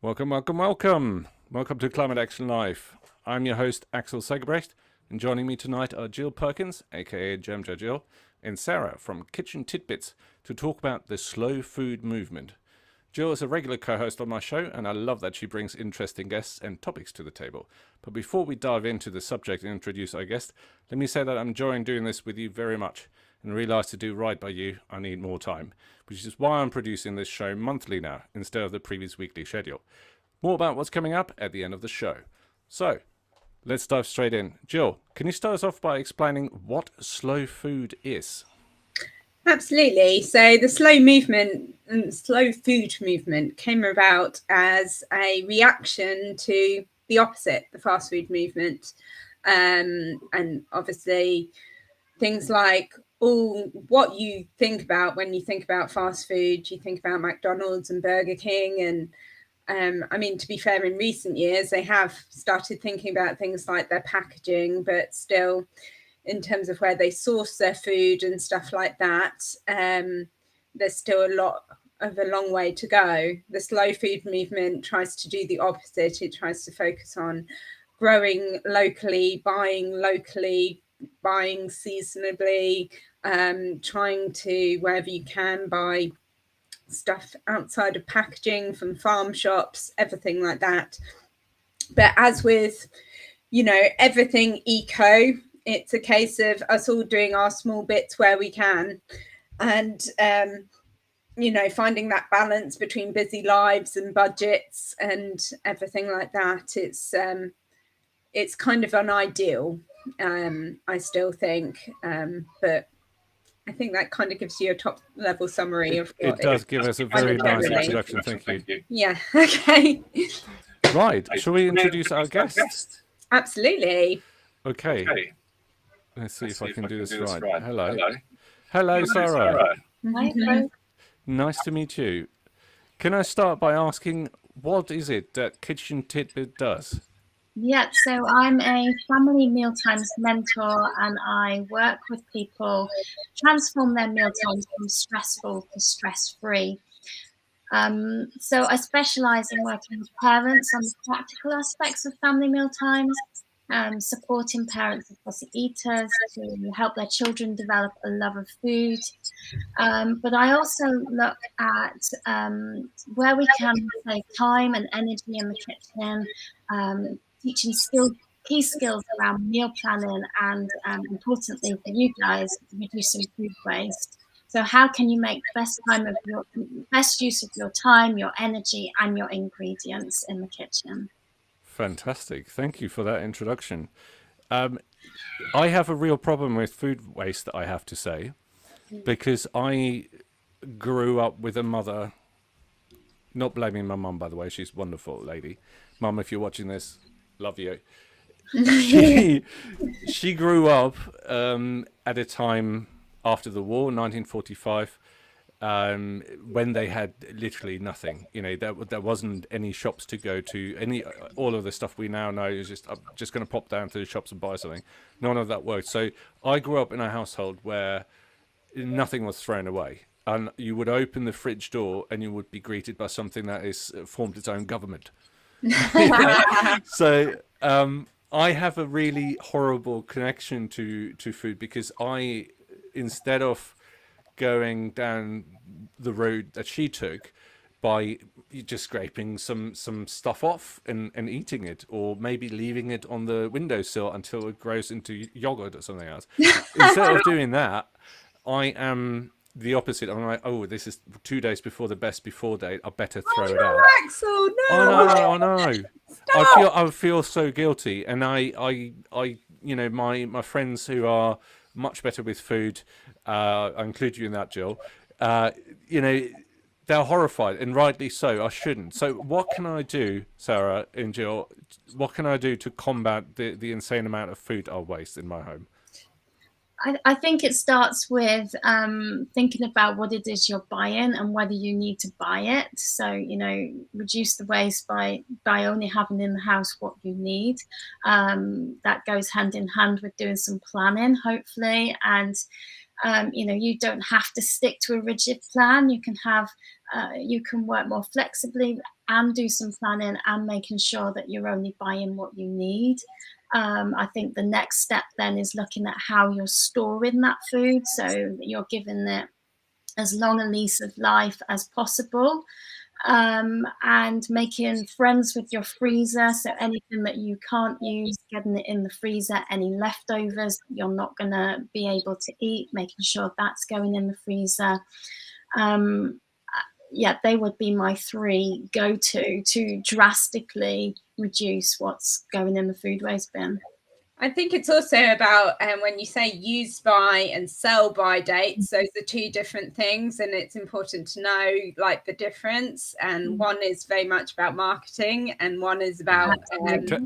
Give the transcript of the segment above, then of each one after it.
Welcome, welcome, welcome. Welcome to Climate Action Live. I'm your host, Axel Segerbrecht, and joining me tonight are Jill Perkins, aka Jar Gill, and Sarah from Kitchen Titbits to talk about the slow food movement. Jill is a regular co-host on my show, and I love that she brings interesting guests and topics to the table. But before we dive into the subject and introduce our guest, let me say that I'm enjoying doing this with you very much, and realise to do right by you, I need more time, which is why I'm producing this show monthly now, instead of the previous weekly schedule. More about what's coming up at the end of the show. So, let's dive straight in. Jill, can you start us off by explaining what slow food is? Absolutely. So the slow food movement came about as a reaction to the opposite, the fast food movement. And obviously things like what you think about when you think about fast food, you think about McDonald's and Burger King. And I mean, to be fair, in recent years, they have started thinking about things like their packaging, but still, in terms of where they source their food and stuff like that, there's still a long way to go. The slow food movement tries to do the opposite. It tries to focus on growing locally, buying seasonably, trying to, wherever you can, buy stuff outside of packaging from farm shops, everything like that. But as with, everything eco, it's a case of us all doing our small bits where we can, and finding that balance between busy lives and budgets and everything like that. It's kind of unideal, I still think, but I think that kind of gives you a top level summary of what it does give us a very nice introduction. Thank you. Yeah. Okay. Right. Shall we introduce our guest? Absolutely. Okay. Let's see if I can do this right. Hello, Sarah. Hi. Nice to meet you. Can I start by asking, what is it that Kitchen Titbit does? Yeah, so I'm a family mealtimes mentor, and I work with people transform their mealtimes from stressful to stress-free. So I specialise in working with parents on the practical aspects of family mealtimes, supporting parents and fussy eaters to help their children develop a love of food. But I also look at where we can save time and energy in the kitchen, teaching key skills around meal planning and, importantly for you guys, reducing food waste. So how can you make best use of your time, your energy, and your ingredients in the kitchen? Fantastic. Thank you for that introduction. I have a real problem with food waste, I have to say, because I grew up with a mother, not blaming my mum, by the way, she's a wonderful lady. Mum, if you're watching this, love you. She grew up at a time after the war, 1945, when they had literally nothing. There wasn't any shops to go to. All of the stuff we now know is I'm just going to pop down to the shops and buy something. None of that worked. So I grew up in a household where nothing was thrown away. And you would open the fridge door and you would be greeted by something that is formed its own government. So I have a really horrible connection to food, because instead of going down the road that she took by just scraping some stuff off and eating it, or maybe leaving it on the windowsill until it grows into yogurt or something else. Instead of doing that, I am the opposite. I'm like, oh, this is 2 days before the best before date, I better throw it out. Axel, no. I know. I feel so guilty, and I my friends who are much better with food, I include you in that, Jill, they're horrified, and rightly so. I shouldn't. So what can I do, Sarah and Jill, what can I do to combat the insane amount of food I waste in my home? I think it starts with thinking about what it is you're buying and whether you need to buy it. So, reduce the waste by only having in the house what you need. That goes hand in hand with doing some planning, hopefully. And You don't have to stick to a rigid plan. You can work more flexibly and do some planning and making sure that you're only buying what you need. I think the next step then is looking at how you're storing that food, so that you're giving it as long a lease of life as possible. And making friends with your freezer, so anything that you can't use, getting it in the freezer. Any leftovers that you're not going to be able to eat, making sure that's going in the freezer. They would be my 3 go-to to drastically reduce what's going in the food waste bin. I think it's also about when you say use by and sell by dates, those are 2 different things, and it's important to know like the difference. And one is very much about marketing, and one is about.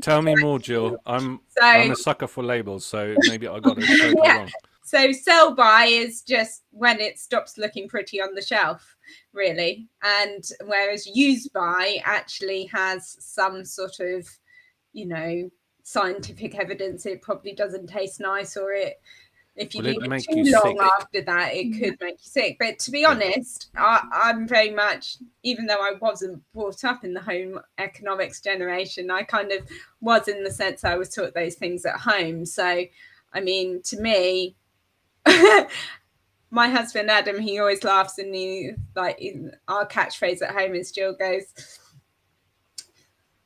Tell me more, Jill. I'm a sucker for labels, so maybe I got it totally wrong. So sell by is just when it stops looking pretty on the shelf, really, and whereas use by actually has some sort of, scientific evidence it probably doesn't taste nice, or if you leave it too long after that, it could make you sick. But to be honest, I'm very much, even though I wasn't brought up in the home economics generation, I kind of was, in the sense I was taught those things at home. So, I mean, to me, my husband Adam, he always laughs, and our catchphrase at home is, Jill goes,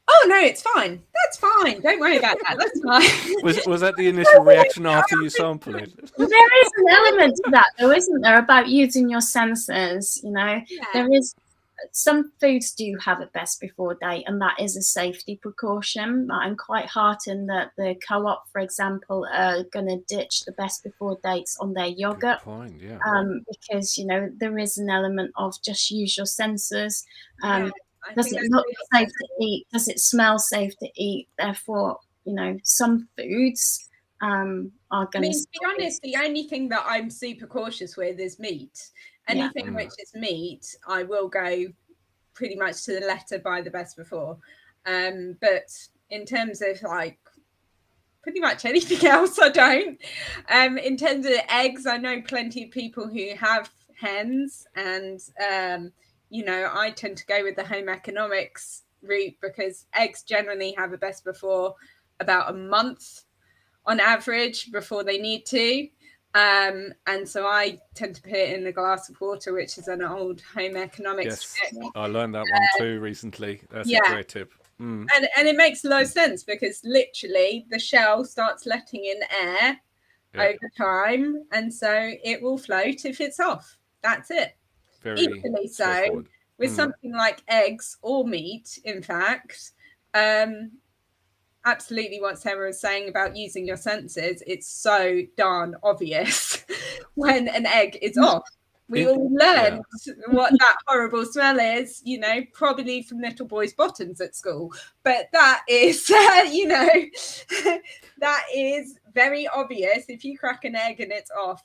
"Oh no, it's fine. That's fine. Don't worry about that. That's fine." Was that the initial reaction after you sampled it? There is an element to that, though, isn't there, about using your senses? There is. Some foods do have a best before date, and that is a safety precaution. I'm quite heartened that the Co-op, for example, are going to ditch the best before dates on their yogurt. Good point, yeah. Because there is an element of just use your senses. Does it look safe to eat? Does it smell safe to eat? Therefore, some foods are going to. To be honest, the only thing that I'm super cautious with is meat. Anything which is meat, I will go pretty much to the letter by the best before. But in terms of pretty much anything else, I don't. In terms of eggs, I know plenty of people who have hens, and I tend to go with the home economics route, because eggs generally have a best before about a month on average before they need to. And so I tend to put it in a glass of water, which is an old home economics trick. I learned that one too recently. That's a great tip. And it makes a lot of sense, because literally the shell starts letting in air over time, and so it will float if it's off. That's it. Very equally so with something like eggs or meat, in fact. Absolutely what Sarah was saying about using your senses, it's so darn obvious when an egg is off. We all learned what that horrible smell is, probably from little boys' bottoms at school. But that is, that is very obvious. If you crack an egg and it's off,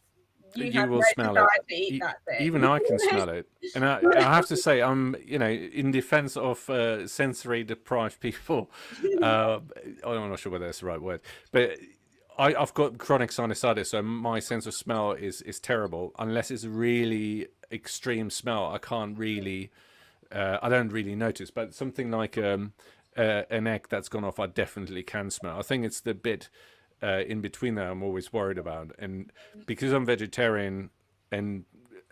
you will smell it. Even I can smell it. And I have to say, I'm, in defense of sensory deprived people, I'm not sure whether that's the right word, but I've got chronic sinusitis, so my sense of smell is terrible. Unless it's a really extreme smell, I can't really, I don't really notice. But something like an egg that's gone off, I definitely can smell. I think it's the bit in between there I'm always worried about, and because I'm vegetarian and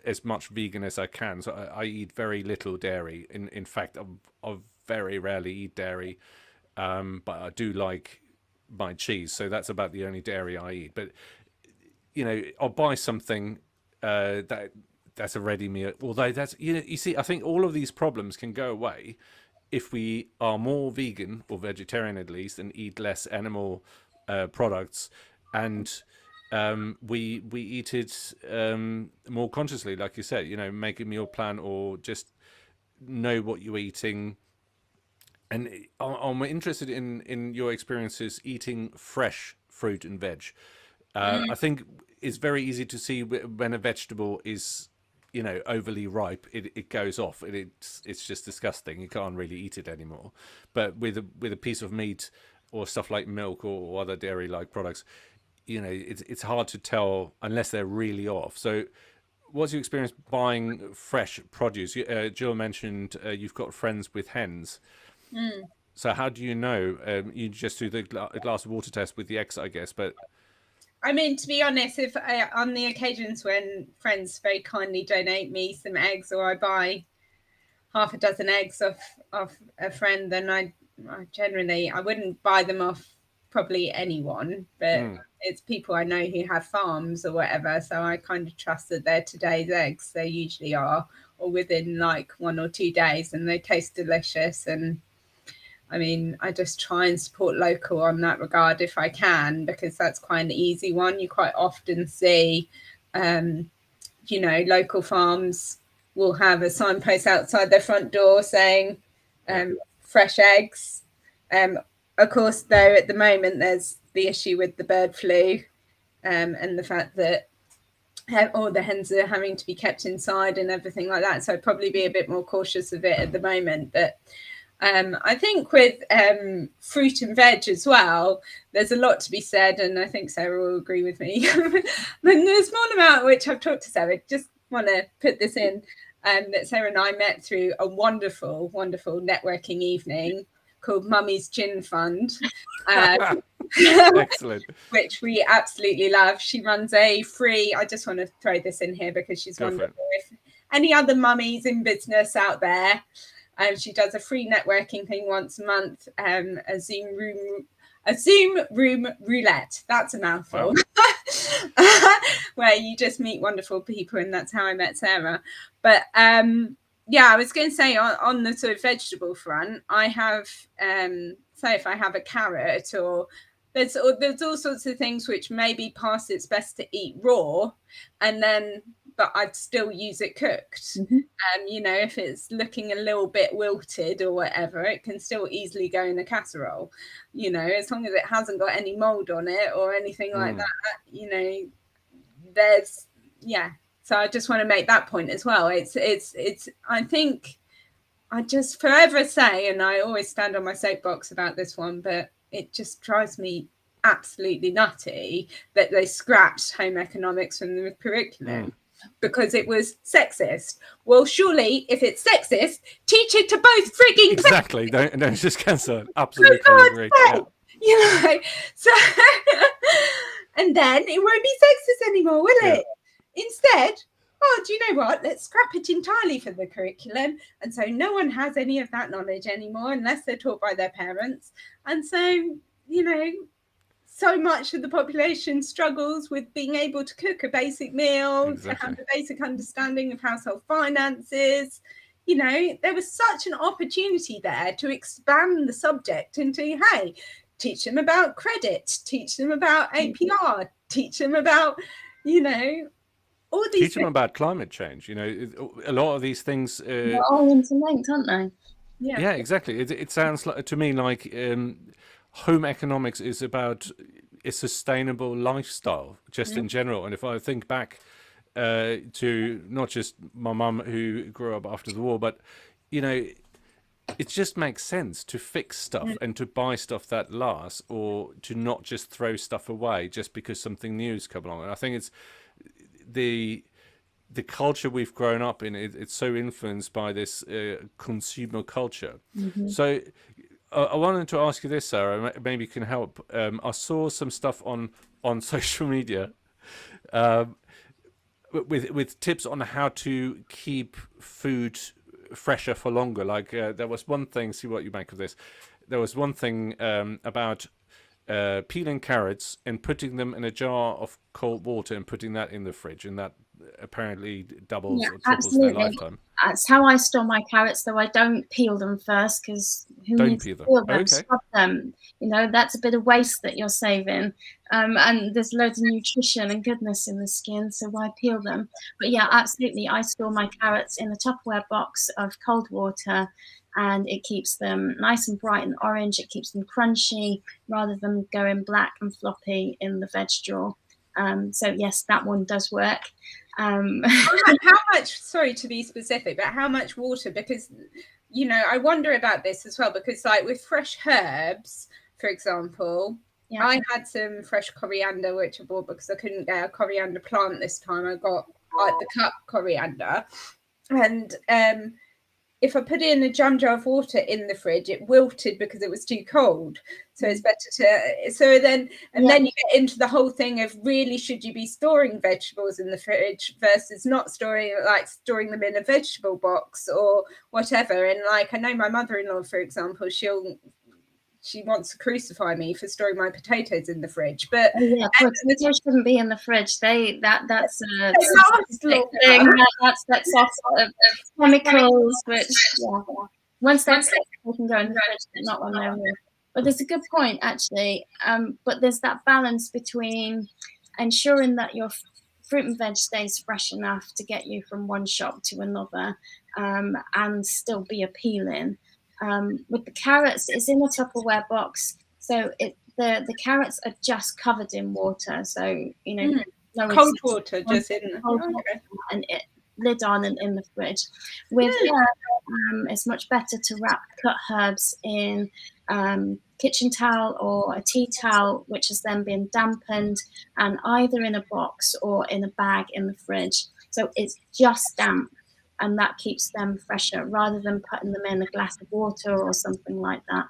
as much vegan as I can, so I eat very little dairy. In fact, I very rarely eat dairy, but I do like my cheese, so that's about the only dairy I eat. But I'll buy something that's a ready meal, although that's you see, I think all of these problems can go away if we are more vegan, or vegetarian at least, and eat less animal products, and we eat it more consciously, like you said, make a meal plan, or just know what you're eating. And I'm interested in your experiences eating fresh fruit and veg. I think it's very easy to see when a vegetable is overly ripe, it goes off. It's just disgusting. You can't really eat it anymore. But with a piece of meat, or stuff like milk or other dairy-like products, it's hard to tell unless they're really off. So what's your experience buying fresh produce? Jill mentioned you've got friends with hens. So how do you know? You just do the glass of water test with the eggs, I guess. But I mean, to be honest, if on the occasions when friends very kindly donate me some eggs, or I buy half a dozen eggs off a friend, then I generally I wouldn't buy them off probably anyone, but it's people I know who have farms or whatever. So I kind of trust that they're today's eggs. They usually are, or within like 1 or 2 days, and they taste delicious. And I mean, I just try and support local on that regard if I can, because that's quite an easy one. You quite often see, local farms will have a signpost outside their front door saying fresh eggs. Of course, though, at the moment, there's the issue with the bird flu and the fact that all the hens are having to be kept inside and everything like that. So I'd probably be a bit more cautious of it at the moment. But I think with fruit and veg as well, there's a lot to be said, and I think Sarah will agree with me. But the small amount which I've talked to Sarah, just want to put this in, that Sarah and I met through a wonderful, wonderful networking evening called Mummy's Gin Fund. Excellent. Which we absolutely love. She runs a free, I just want to throw this in here because she's wonderful. If any other mummies in business out there, she does a free networking thing once a month, a Zoom room roulette. That's a mouthful. Wow. Where you just meet wonderful people, and that's how I met Sarah. But I was going to say on the sort of vegetable front, I have say if I have a carrot, or there's all sorts of things which maybe past its best to eat raw, but I'd still use it cooked. If it's looking a little bit wilted or whatever, it can still easily go in a casserole, as long as it hasn't got any mold on it or anything like that, So I just want to make that point as well. It's I think I just forever say, and I always stand on my soapbox about this one, but it just drives me absolutely nutty that they scrapped home economics from the curriculum. Because it was sexist. Well, surely, if it's sexist, teach it to both frigging exactly. Don't just cancel it. Absolutely agree. Yeah. So, and then it won't be sexist anymore, will it? Instead, do you know what? Let's scrap it entirely from the curriculum, and so no one has any of that knowledge anymore unless they're taught by their parents. And so, so much of the population struggles with being able to cook a basic meal, to have a basic understanding of household finances. There was such an opportunity there to expand the subject into, hey, teach them about credit, teach them about APR, teach them about, all these teach them about climate change. A lot of these things they're all interlinked, aren't they? Yeah, exactly. It sounds to me like home economics is about a sustainable lifestyle just in general. And if I think back to not just my mum who grew up after the war, but it just makes sense to fix stuff and to buy stuff that lasts, or to not just throw stuff away just because something new's come along. And I think it's the culture we've grown up in. It's so influenced by this consumer culture. So I wanted to ask you this, Sarah, maybe you can help. I saw some stuff on social media with tips on how to keep food fresher for longer. Like there was one thing, see what you make of this. There was one thing about peeling carrots and putting them in a jar of cold water and putting that in the fridge, and that apparently doubles or triples their lifetime. That's how I store my carrots, though I don't peel them first, because who needs to peel them? Scrub them. That's a bit of waste that you're saving. And there's loads of nutrition and goodness in the skin, so why peel them? But yeah, absolutely. I store my carrots in a Tupperware box of cold water, and it keeps them nice and bright and orange. It keeps them crunchy rather than going black and floppy in the veg drawer. So yes, that one does work. How much, sorry to be specific, but how much water? Because, I wonder about this as well, because like with fresh herbs, for example, Yeah. I had some fresh coriander, which I bought because I couldn't get a coriander plant this time. I got like the cut coriander. And if I put it in a jam jar of water in the fridge, it wilted because it was too cold. So it's better to, so then, and then you get into the whole thing of really, should you be storing vegetables in the fridge versus not storing, like storing them in a vegetable box or whatever. And like, I know my mother-in-law, for example, she wants to crucify me for storing my potatoes in the fridge, but potatoes shouldn't be in the fridge. That's a thing. That sets off chemicals, which once they're set, they can go in the fridge, but not when they're new. But there's a good point actually. But there's that balance between ensuring that your fruit and veg stays fresh enough to get you from one shop to another, and still be appealing. With the carrots, it's in a Tupperware box, so the carrots are just covered in water. So cold water, just in cold water, and it lid on and in the fridge. With it's much better to wrap cut herbs in kitchen towel or a tea towel, which has then been dampened, and either in a box or in a bag in the fridge. So it's just damp. And that keeps them fresher rather than putting them in a glass of water or something like that.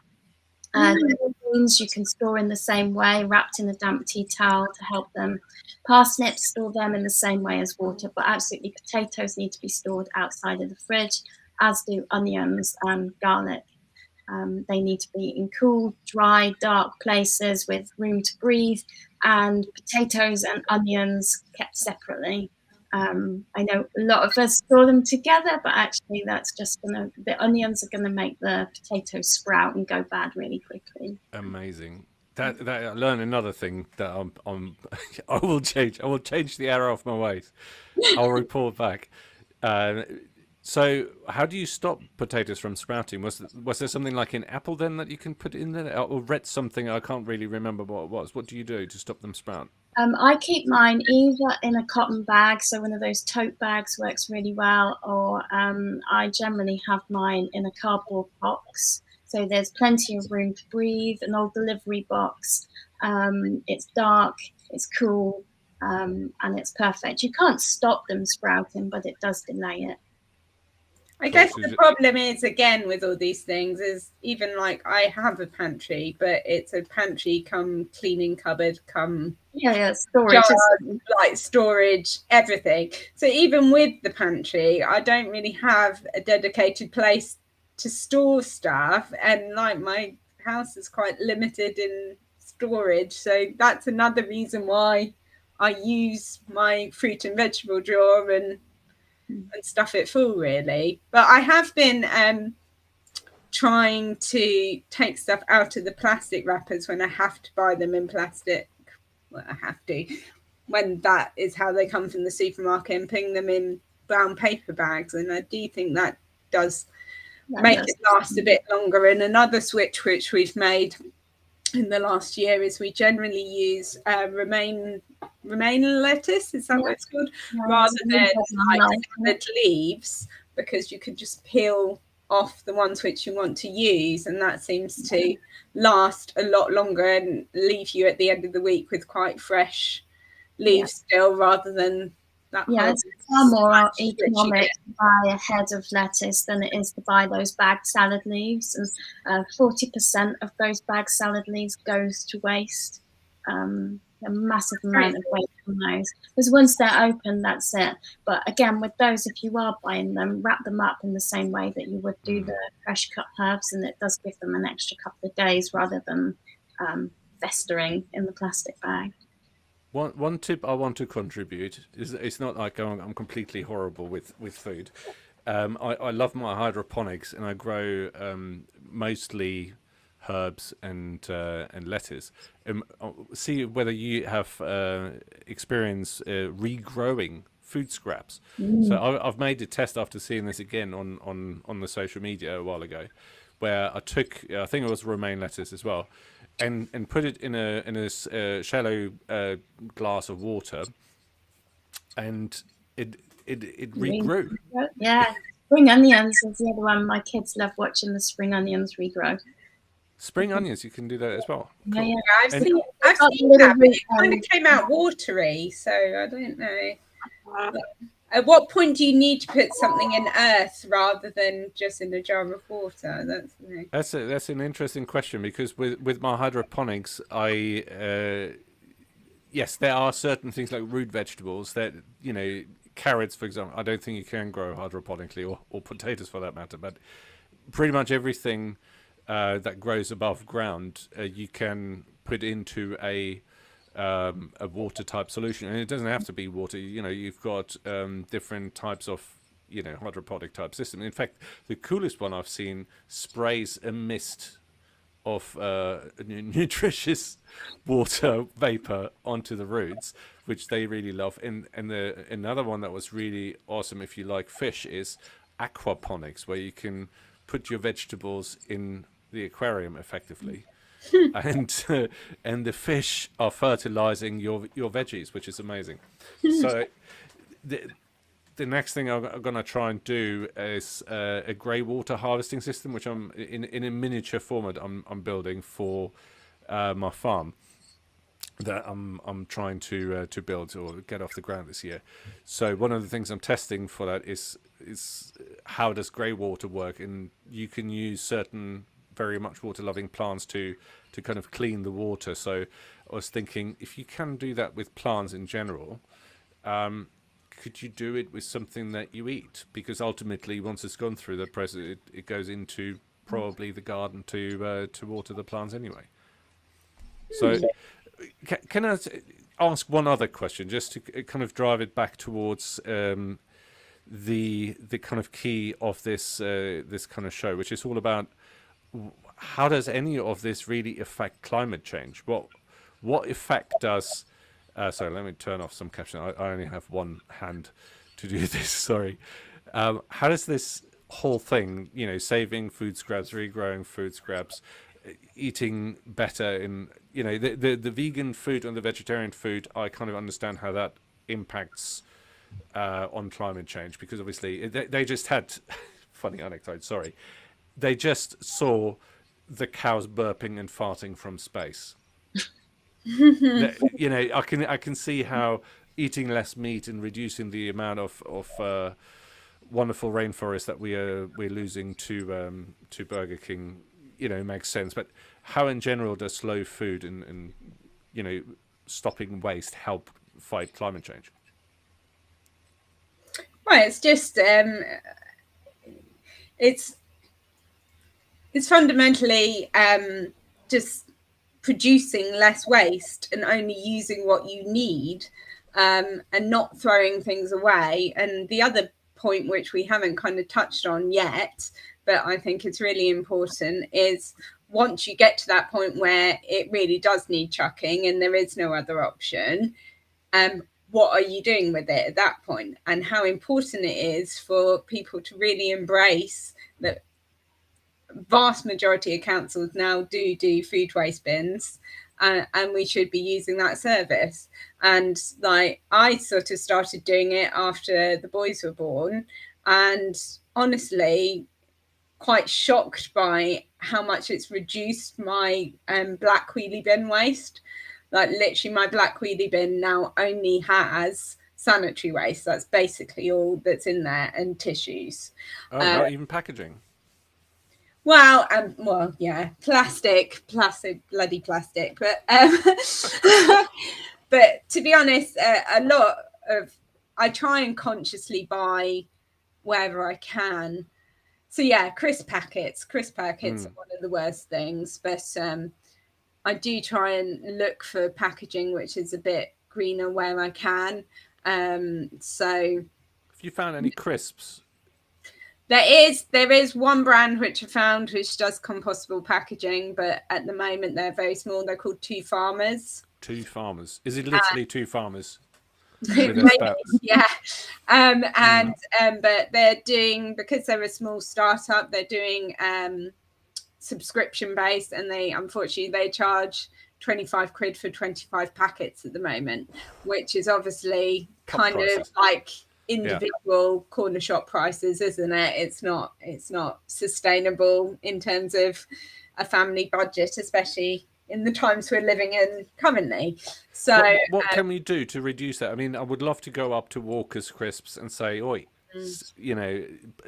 Beans you can store in the same way, wrapped in a damp tea towel to help them. Parsnips, store them in the same way as water, but absolutely potatoes need to be stored outside of the fridge, as do onions and garlic. They need to be in cool, dry, dark places with room to breathe, and potatoes and onions kept separately. I know a lot of us store them together, but actually that's just the onions are gonna make the potatoes sprout and go bad really quickly. Amazing. That I learned another thing that I will change the error off my ways. I'll report back. So how do you stop potatoes from sprouting? Was there something like in apple then that you can put in there? Or read something, I can't really remember what it was. What do you do to stop them sprout? I keep mine either in a cotton bag, so one of those tote bags works really well, or I generally have mine in a cardboard box. So there's plenty of room to breathe, an old delivery box. It's dark, it's cool, and it's perfect. You can't stop them sprouting, but it does delay it. I guess the problem is, again, with all these things is even like I have a pantry, but it's a pantry come cleaning cupboard, come storage, jars, like storage, everything. So even with the pantry, I don't really have a dedicated place to store stuff, and like my house is quite limited in storage. So that's another reason why I use my fruit and vegetable drawer and stuff it full, really. But I have been trying to take stuff out of the plastic wrappers when I have to buy them in plastic. Well, I have to, when that is how they come from the supermarket, and putting them in brown paper bags. And I do think that does make it last a bit longer. And another switch which we've made in the last year is we generally use romaine lettuce, is that what it's called, rather than like salad leaves, because you could just peel off the ones which you want to use, and that seems to last a lot longer and leave you at the end of the week with quite fresh leaves still, rather than that. It's far more economic to buy a head of lettuce than it is to buy those bagged salad leaves, and 40% of those bagged salad leaves goes to waste. A massive amount of waste from those, because once they're open, that's it. But again, with those, if you are buying them, wrap them up in the same way that you would do the fresh cut herbs, and it does give them an extra couple of days rather than festering in the plastic bag. One tip I want to contribute is, it's not like I'm completely horrible with food. I love my hydroponics, and I grow mostly herbs and lettuce. See whether you have experience regrowing food scraps. So I've made a test after seeing this again on the social media a while ago, where I took, I think it was romaine lettuce as well, and put it in a shallow glass of water, and it regrew. Yeah, spring onions is the other one. My kids love watching the spring onions regrow. Spring onions, you can do that as well. Yeah, Cool. yeah. I've And- seen Got that, but it kind little of came out watery, so I don't know. At what point do you need to put something in earth rather than just in a jar of water? That's an interesting question, because with my hydroponics, yes, there are certain things like root vegetables that, carrots, for example. I don't think you can grow hydroponically, or potatoes for that matter. But pretty much everything that grows above ground, you can put into a water type solution, and it doesn't have to be water. You've got different types of hydroponic type system. In fact, the coolest one I've seen sprays a mist of nutritious water vapor onto the roots, which they really love. And another one that was really awesome, if you like fish, is aquaponics, where you can put your vegetables in the aquarium effectively. and the fish are fertilizing your veggies, which is amazing. So the next thing I'm going to try and do is a grey water harvesting system, which I'm in a miniature format I'm building for my farm, that I'm trying to build or get off the ground this year. So one of the things I'm testing for that is how does grey water work, and you can use certain very much water loving plants to kind of clean the water. So I was thinking, if you can do that with plants in general, could you do it with something that you eat? Because ultimately, once it's gone through the process, it goes into probably the garden to water the plants anyway. So can I ask one other question, just to kind of drive it back towards the kind of key of this kind of show, which is all about how does any of this really affect climate change? What effect does sorry, let me turn off some caption. I only have one hand to do this. Sorry. How does this whole thing, saving food scraps, regrowing food scraps, eating better in, the vegan food and the vegetarian food, I kind of understand how that impacts on climate change, because obviously they just had funny anecdote. Sorry, they just saw the cows burping and farting from space. I can see how eating less meat and reducing the amount of wonderful rainforest that we're losing to Burger King, makes sense. But how in general does slow food and stopping waste help fight climate change? Well, it's just it's fundamentally just producing less waste and only using what you need, and not throwing things away. And the other point, which we haven't kind of touched on yet, but I think it's really important, is once you get to that point where it really does need chucking and there is no other option, what are you doing with it at that point? And how important it is for people to really embrace that. Vast majority of councils now do food waste bins, and we should be using that service. And like, I sort of started doing it after the boys were born, and honestly quite shocked by how much it's reduced my black wheelie bin waste. Like, literally my black wheelie bin now only has sanitary waste. That's basically all that's in there, and tissues. Not even packaging. Well, yeah, plastic, bloody plastic. But but to be honest, a lot of, I try and consciously buy wherever I can. So yeah, crisp packets are one of the worst things. But I do try and look for packaging which is a bit greener where I can. So, have you found any crisps? There is one brand which I found which does compostable packaging, but at the moment they're very small. They're called Two Farmers. Two Farmers. Is it literally two farmers? Maybe, yeah. But they're doing, because they're a small startup, they're doing subscription based, and they charge 25 quid for 25 packets at the moment, which is obviously kind of like individual corner shop prices, isn't it? It's not sustainable in terms of a family budget, especially in the times we're living in currently. So what can we do to reduce that? I mean, I would love to go up to Walker's Crisps and say, "Oi, you know,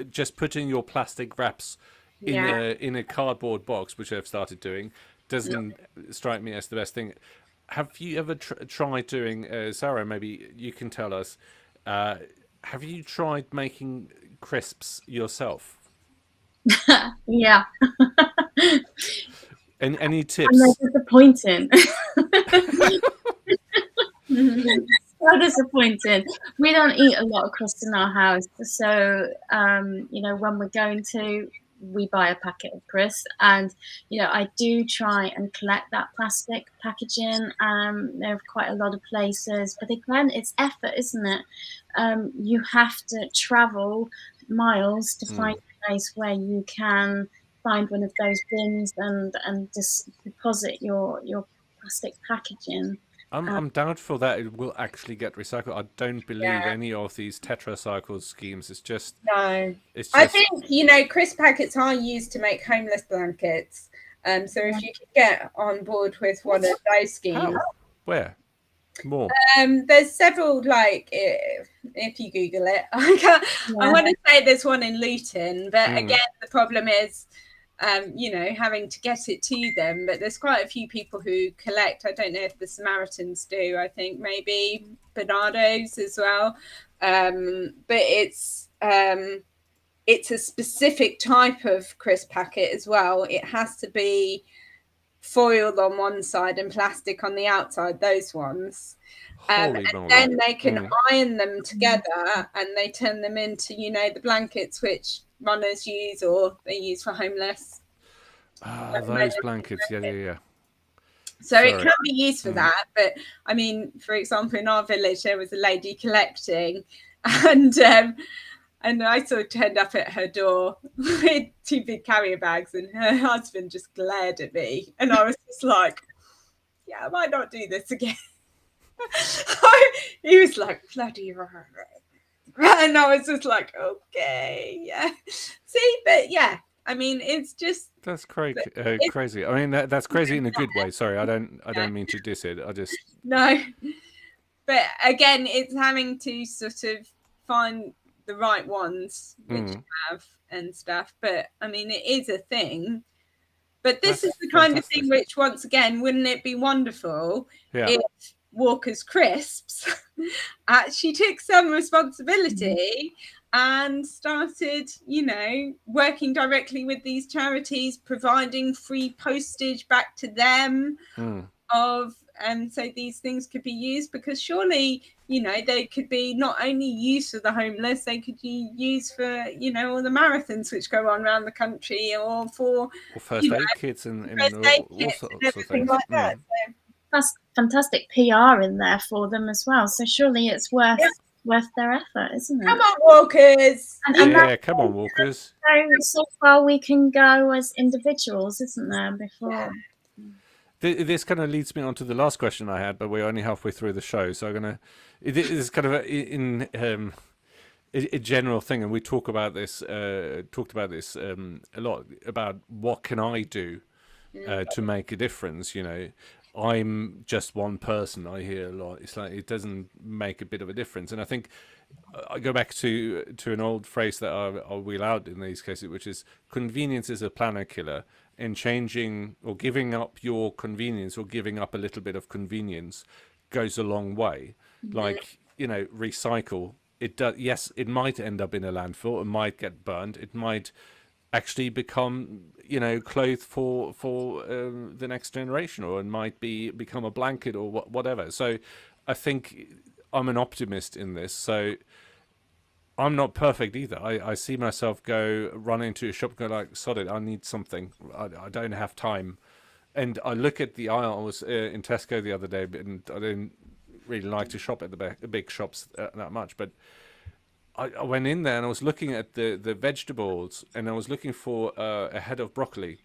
just putting your plastic wraps in a cardboard box," which I've started doing, doesn't strike me as the best thing. Have you ever tried doing, Sarah? Maybe you can tell us. Have you tried making crisps yourself? Yeah. And any And tips? they're disappointing. So disappointing. We don't eat a lot of crisps in our house, so you know, when we're going to, we buy a packet of crisps, and you know, I do try and collect that plastic packaging. There are quite a lot of places, but again, it's effort, isn't it? You have to travel miles to find a place where you can find one of those bins and just deposit your plastic packaging. I'm doubtful that it will actually get recycled. I don't believe any of these tetracycle schemes. It's just no. It's just, I think, you know, crisp packets are used to make homeless blankets. So if you could get on board with one of those schemes. how? Where? More. There's several, like, if you Google it, I want to say there's one in Luton, but again, the problem is, you know, having to get it to them. But there's quite a few people who collect. I don't know if the Samaritans do. I think maybe Bernardo's as well. But it's a specific type of crisp packet as well. It has to be foiled on one side and plastic on the outside, those ones. And then they can iron them together and they turn them into, you know, the blankets which runners use or they use for homeless. Those blankets, yeah. So it can be used for that. But I mean, for example, in our village, there was a lady collecting, and I sort of turned up at her door with 2 big carrier bags, and her husband just glared at me. And I was just like, yeah, I might not do this again. He was like, bloody right. And I was just like, okay, yeah. See, but yeah, I mean, it's just... That's crazy. Crazy. I mean, that's crazy in a good way. Sorry, I don't mean to diss it. I just... No. But again, it's having to sort of find the right ones which you have and stuff. But I mean, it is a thing. But this is the kind of thing which, once again, wouldn't it be wonderful if Walker's Crisps actually took some responsibility and started, you know, working directly with these charities, providing free postage back to them so these things could be used, because surely, you know, they could be not only used for the homeless, they could be used for, you know, all the marathons which go on around the country, or for first aid kits and all sorts of things like that. So that's fantastic PR in there for them as well. So surely it's worth their effort, isn't it? Come on, Walkers! And come on, Walkers. So far we can go as individuals, isn't there? Before. This kind of leads me on to the last question I had, but we're only halfway through the show, so I'm gonna. It is kind of a general thing, and we talked about this a lot, about what can I do to make a difference. You know, I'm just one person. I hear a lot. It's like it doesn't make a bit of a difference, and I think I go back to an old phrase that I'll wheel out in these cases, which is convenience is a planet killer. And changing or giving up your convenience, or giving up a little bit of convenience, goes a long way. Like, you know, recycle. It does. Yes, it might end up in a landfill. It might get burned. It might actually become, you know, clothes for the next generation, or it might become a blanket or whatever. So I think I'm an optimist in this. So I'm not perfect either. I see myself run into a shop, go like, sod it, I need something. I don't have time. And I look at the aisle. I was in Tesco the other day, and I didn't really like to shop at the big shops that much. But I went in there and I was looking at the vegetables, and I was looking for a head of broccoli.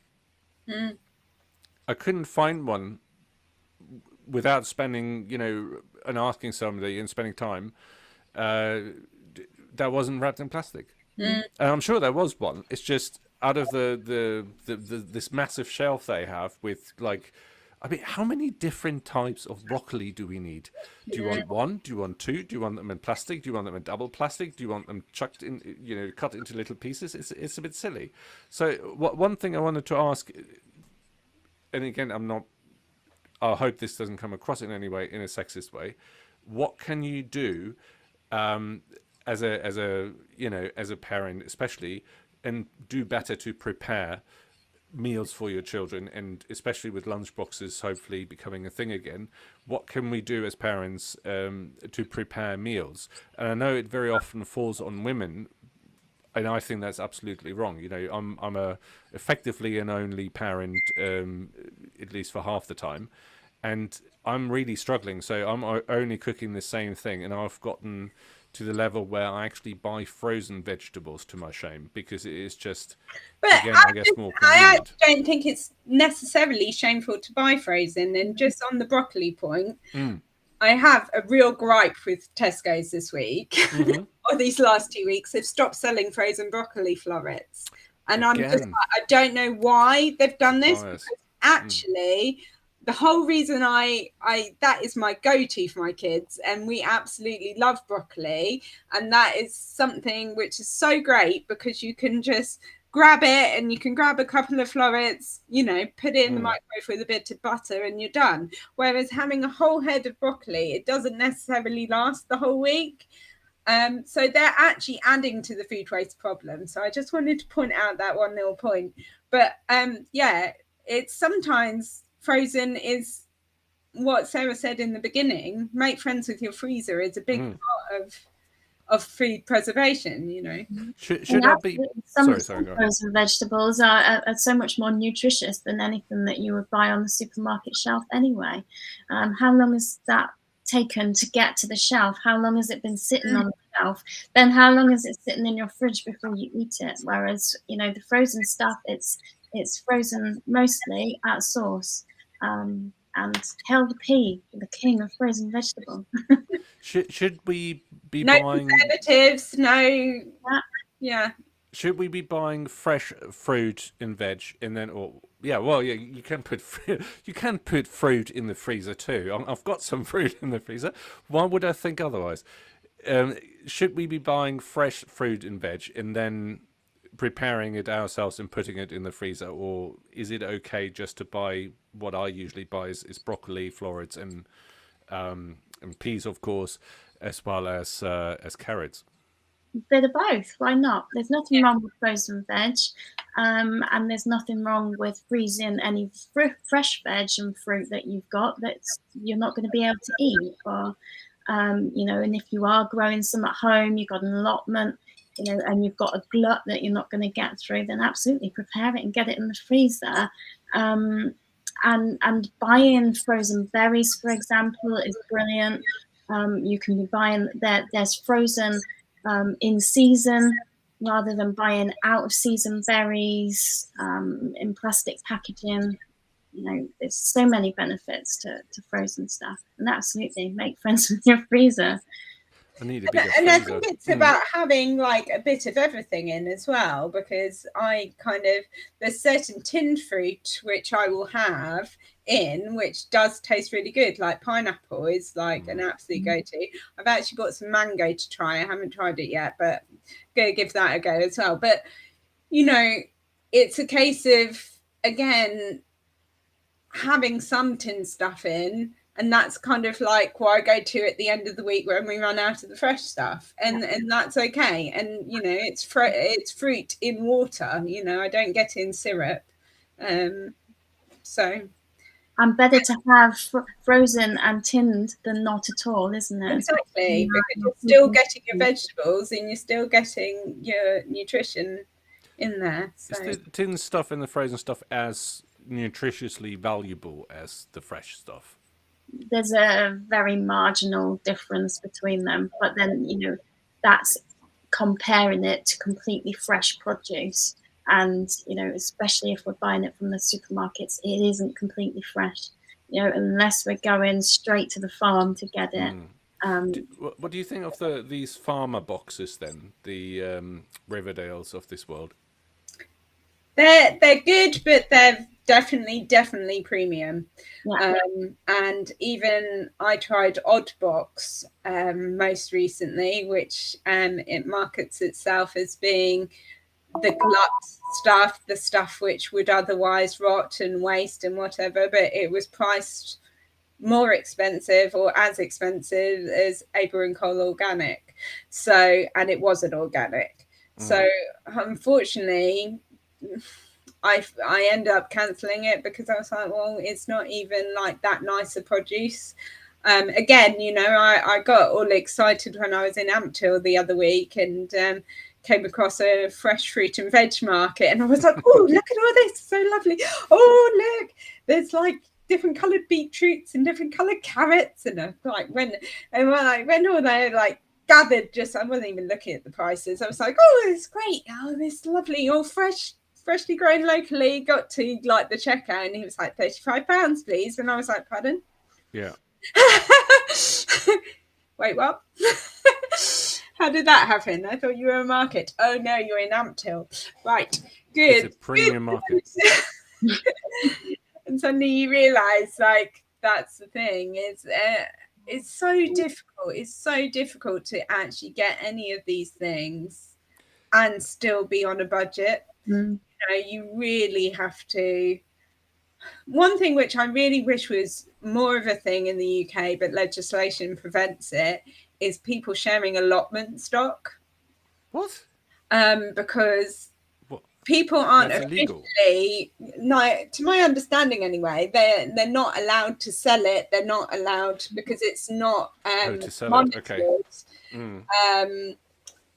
I couldn't find one without spending, you know, and asking somebody and spending time. That wasn't wrapped in plastic. And I'm sure there was one. It's just out of the this massive shelf they have with like, I mean, how many different types of broccoli do we need? Do you want one? Do you want two? Do you want them in plastic? Do you want them in double plastic? Do you want them chucked in, cut into little pieces? It's a bit silly. So one thing I wanted to ask, and again, I hope this doesn't come across in any way in a sexist way. What can you do as a parent, especially, and do better to prepare meals for your children, and especially with lunch boxes hopefully becoming a thing again? What can we do as parents to prepare meals? And I know it very often falls on women, and I think that's absolutely wrong. I'm effectively an only parent, at least for half the time, and I'm really struggling. So I'm only cooking the same thing, and I've gotten to the level where I actually buy frozen vegetables, to my shame, because it is just, But again, I guess more I convenient. actually don't think it's necessarily shameful to buy frozen. And just on the broccoli point, I have a real gripe with Tesco's this week, or these last 2 weeks. They've stopped selling frozen broccoli florets. And I'm just, I don't know why they've done this. Because actually, the whole reason that is my go-to for my kids, and we absolutely love broccoli, and that is something which is so great because you can just grab it, and you can grab a couple of florets, put it in the microwave with a bit of butter, and you're done. Whereas having a whole head of broccoli, it doesn't necessarily last the whole week. So they're actually adding to the food waste problem. So I just wanted to point out that one little point. But it's sometimes frozen is what Sarah said in the beginning. Make friends with your freezer is a big part of food preservation. Should I be? Some frozen vegetables are so much more nutritious than anything that you would buy on the supermarket shelf anyway. How long has that taken to get to the shelf? How long has it been sitting on the shelf? Then how long is it sitting in your fridge before you eat it? Whereas the frozen stuff, it's frozen mostly at source. And hail the pea, the king of frozen vegetables. Should we be no buying preservatives? No. Yeah. Should we be buying fresh fruit and veg, and then, you can put fruit in the freezer too. I've got some fruit in the freezer. Why would I think otherwise? Should we be buying fresh fruit and veg and then preparing it ourselves and putting it in the freezer, or is it okay just to buy what I usually buy is broccoli, florets, and peas, of course, as well as carrots? Bit of both. Why not? There's nothing wrong with frozen veg, and there's nothing wrong with freezing any fresh veg and fruit that you've got that you're not going to be able to eat, or and if you are growing some at home, you've got an allotment, and you've got a glut that you're not going to get through, then absolutely prepare it and get it in the freezer. And buying frozen berries, for example, is brilliant. You can be buying there's frozen in season rather than buying out of season berries in plastic packaging. There's so many benefits to frozen stuff, and absolutely make friends with your freezer. I need a bigger and freezer. I think it's about having like a bit of everything in as well, because there's certain tinned fruit which I will have in, which does taste really good. Like pineapple is like an absolute go-to. I've actually got some mango to try. I haven't tried it yet, but go give that a go as well. But it's a case of, again, having some tinned stuff in. And that's kind of like what I go to at the end of the week when we run out of the fresh stuff, and that's okay. And it's fruit in water. I don't get in syrup, so. And better to have frozen and tinned than not at all, isn't it? Exactly, because you're still getting your vegetables and you're still getting your nutrition in there. So. Is the tinned stuff and the frozen stuff as nutritiously valuable as the fresh stuff? There's a very marginal difference between them, but then that's comparing it to completely fresh produce, and especially if we're buying it from the supermarkets, it isn't completely fresh, unless we're going straight to the farm to get it. What do you think of these farmer boxes then, the Riverdales of this world? They're good, but they're definitely premium. Yeah. And even I tried Oddbox most recently, which it markets itself as being the glut stuff, the stuff which would otherwise rot and waste and whatever, but it was priced more expensive or as expensive as Abel and Cole Organic. So, and it wasn't organic. So unfortunately, I ended up cancelling it because I was like, well, it's not even like that nice a produce. Again, you know, I got all excited when I was in Ampthill the other week and came across a fresh fruit and veg market, and I was like, oh, look at all this, so lovely. Oh, look, there's like different coloured beetroots and different coloured carrots, and when all they like gathered, just I wasn't even looking at the prices. I was like, oh, it's great. Oh, this lovely, all freshly grown locally. Got to like the checkout, and he was like, £35, please. And I was like, pardon? Yeah. Wait, what? How did that happen? I thought you were a market. Oh no, you're in Ampthill. Right, good. It's a premium market. And suddenly you realise, like, that's the thing. It's so difficult. It's so difficult to actually get any of these things and still be on a budget. You know, you really have to. One thing which I really wish was more of a thing in the UK, but legislation prevents it, is people sharing allotment stock. What? Because people aren't officially, to my understanding anyway, they're not allowed to sell it. They're not allowed because it's not to sell it. Okay.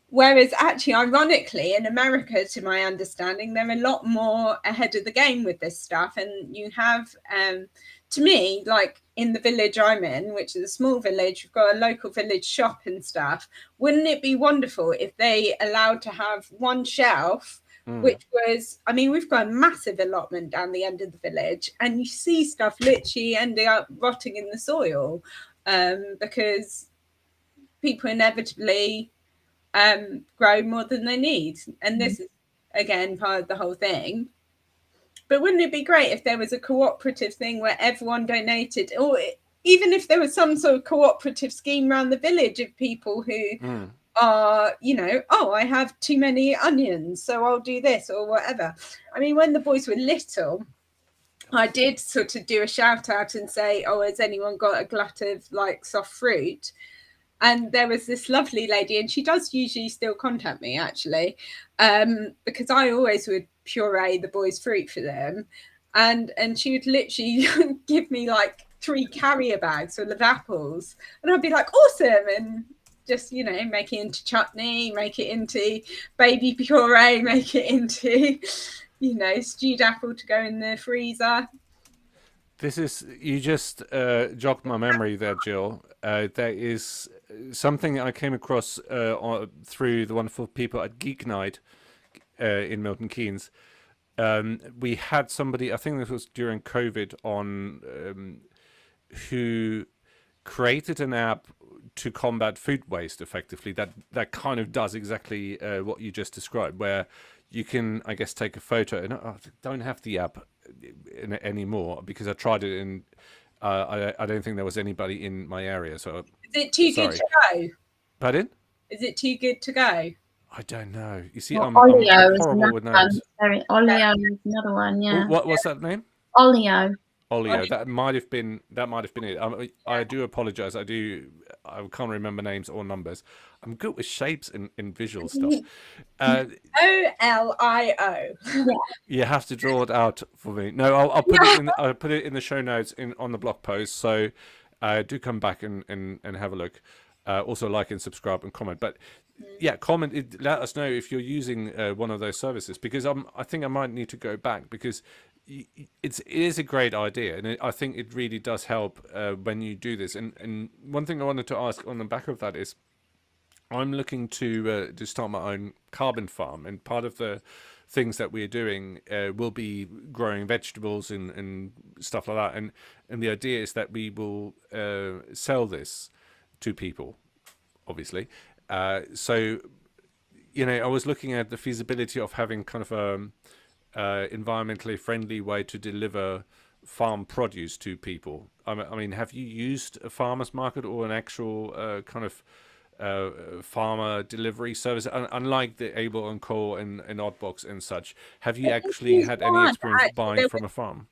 Whereas actually, ironically, in America, to my understanding, they're a lot more ahead of the game with this stuff. And you have, to me, like in the village I'm in, which is a small village, we've got a local village shop and stuff. Wouldn't it be wonderful if they allowed to have one shelf, which was, I mean, we've got a massive allotment down the end of the village, and you see stuff literally ending up rotting in the soil because people inevitably grow more than they need, and this is again part of the whole thing. But wouldn't it be great if there was a cooperative thing where everyone donated, or even if there was some sort of cooperative scheme around the village of people who are, you know, oh, I have too many onions, so I'll do this or whatever. I mean, when the boys were little, I did sort of do a shout out and say, oh, has anyone got a glut of like soft fruit? And there was this lovely lady, and she does usually still contact me, actually, because I always would puree the boys' fruit for them. And she would literally give me like 3 carrier bags full of apples. And I'd be like, awesome. And just, you know, make it into chutney, make it into baby puree, make it into, you know, stewed apple to go in the freezer. This is, you just jogged my memory there, Jill. There is something I came across through the wonderful people at Geek Night in Milton Keynes. We had somebody, I think this was during COVID, on who created an app to combat food waste effectively that kind of does exactly what you just described, where you can, I guess, take a photo. And I don't have the app anymore because I tried it and I don't think there was anybody in my area. So is it too good to go? Pardon? Is it too good to go? I don't know. You see, well, I'm horrible with names. Olio is another one. Yeah. What's that name? Olio. That might have been it. I do apologize. I can't remember names or numbers. I'm good with shapes and visual stuff. OLIO. You have to draw it out for me. No, I'll put it in. I'll put it in the show notes on the blog post. So do come back and have a look. Also like and subscribe and comment. But yeah, comment. Let us know if you're using one of those services, because I think I might need to go back, because it is a great idea, and I think it really does help when you do this. And one thing I wanted to ask on the back of that is, I'm looking to start my own carbon farm, and part of the things that we're doing will be growing vegetables and stuff like that. And the idea is that we will sell this to people, obviously. So, you know, I was looking at the feasibility of having kind of environmentally friendly way to deliver farm produce to people. I mean, have you used a farmer's market or an actual kind of farmer delivery service, unlike the Able and Co and Oddbox and such? Have you actually had any experience buying from a farm?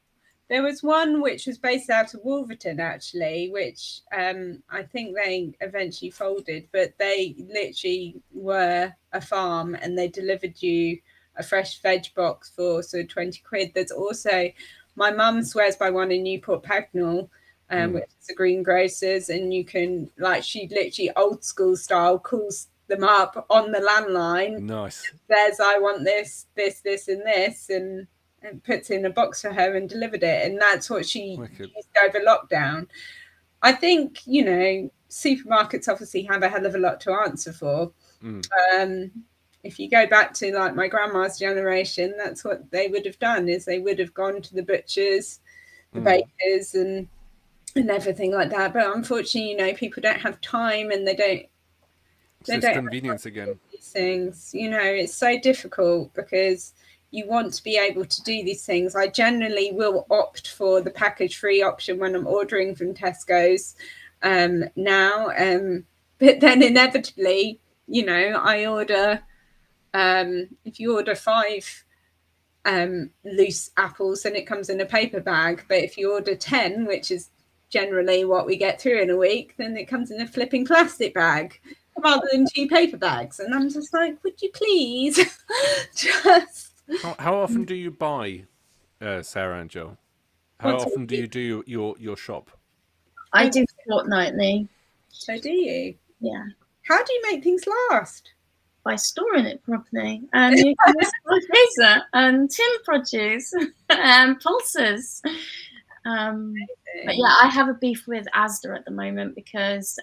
There was one which was based out of Wolverton, actually, which I think they eventually folded, but they literally were a farm and they delivered you a fresh veg box for sort of 20 quid. There's also, my mum swears by one in Newport Pagnell, which is the greengrocers, and you can, like, she literally old school style calls them up on the landline. Nice. Says, I want this, this, and this, and puts in a box for her and delivered it. And that's what she used over lockdown. I think, you know, supermarkets obviously have a hell of a lot to answer for. If you go back to like my grandma's generation, that's what they would have done, is they would have gone to the butchers, the bakers and everything like that. But unfortunately, you know, people don't have time and they don't. It's convenience again. These things, you know, it's so difficult because you want to be able to do these things. I generally will opt for the package-free option when I'm ordering from Tesco's now. But then inevitably, you know, I order, if you order 5 loose apples, then it comes in a paper bag. But if you order 10, which is generally what we get through in a week, then it comes in a flipping plastic bag rather than 2 paper bags. And I'm just like, would you please just... How often do you buy, Sarah and Jill? How often do you do your shop? I do fortnightly. So do you? Yeah. How do you make things last? By storing it properly. And you can use freezer and tin produce and pulses. But yeah, I have a beef with Asda at the moment because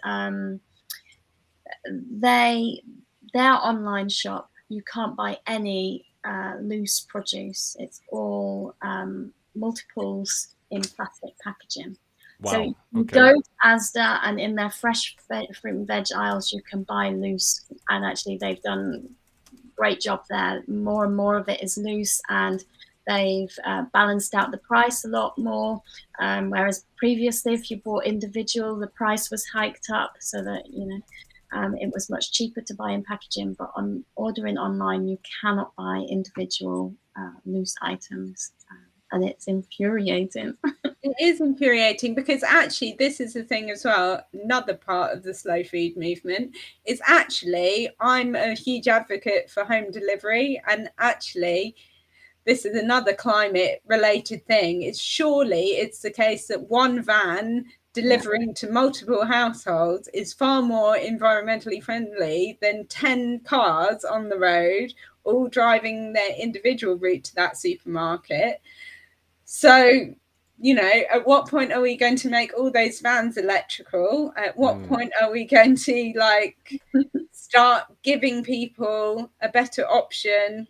their online shop, you can't buy any loose produce. It's all multiples in plastic packaging. Wow. So you go to Asda and in their fresh fruit and veg aisles you can buy loose, and actually they've done a great job there. More and more of it is loose, and they've balanced out the price a lot more, whereas previously if you bought individual the price was hiked up so that, you know, it was much cheaper to buy in packaging. But on ordering online, you cannot buy individual loose items, and it's infuriating. It is infuriating because actually this is the thing as well. Another part of the slow food movement is actually I'm a huge advocate for home delivery, and actually this is another climate related thing. It's surely it's the case that one van delivering to multiple households is far more environmentally friendly than 10 cars on the road, all driving their individual route to that supermarket. So, you know, at what point are we going to make all those vans electrical? At what point are we going to like start giving people a better option?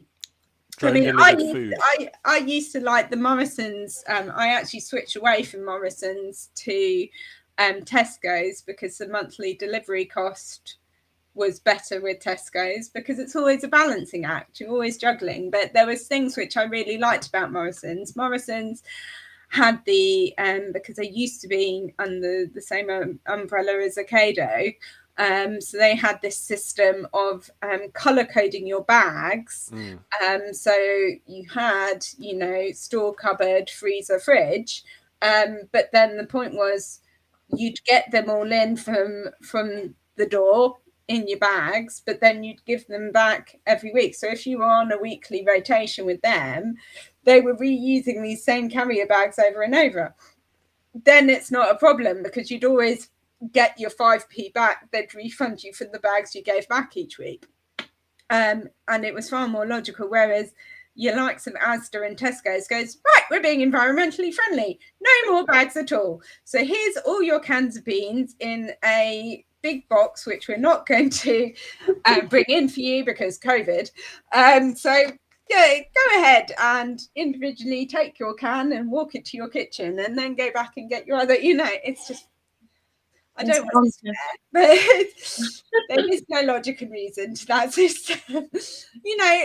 I mean, I used to like the Morrisons. I actually switched away from Morrisons to Tesco's because the monthly delivery cost was better with Tesco's, because it's always a balancing act. You're always juggling. But there was things which I really liked about Morrisons. Morrisons had the, because they used to be under the same umbrella as Ocado, so they had this system of color coding your bags. So you had, you know, store, cupboard, freezer, fridge. But then the point was you'd get them all in from the door in your bags, but then you'd give them back every week. So if you were on a weekly rotation with them, they were reusing these same carrier bags over and over. Then it's not a problem because you'd always get your 5p back. They'd refund you for the bags you gave back each week. And it was far more logical. Whereas your likes of Asda and Tesco's goes, right, we're being environmentally friendly. No more bags at all. So here's all your cans of beans in a big box, which we're not going to bring in for you because COVID. So yeah, go ahead and individually take your can and walk it to your kitchen and then go back and get your other, you know, it's just, I don't want to swear, but there is no logic and reason to that system. You know,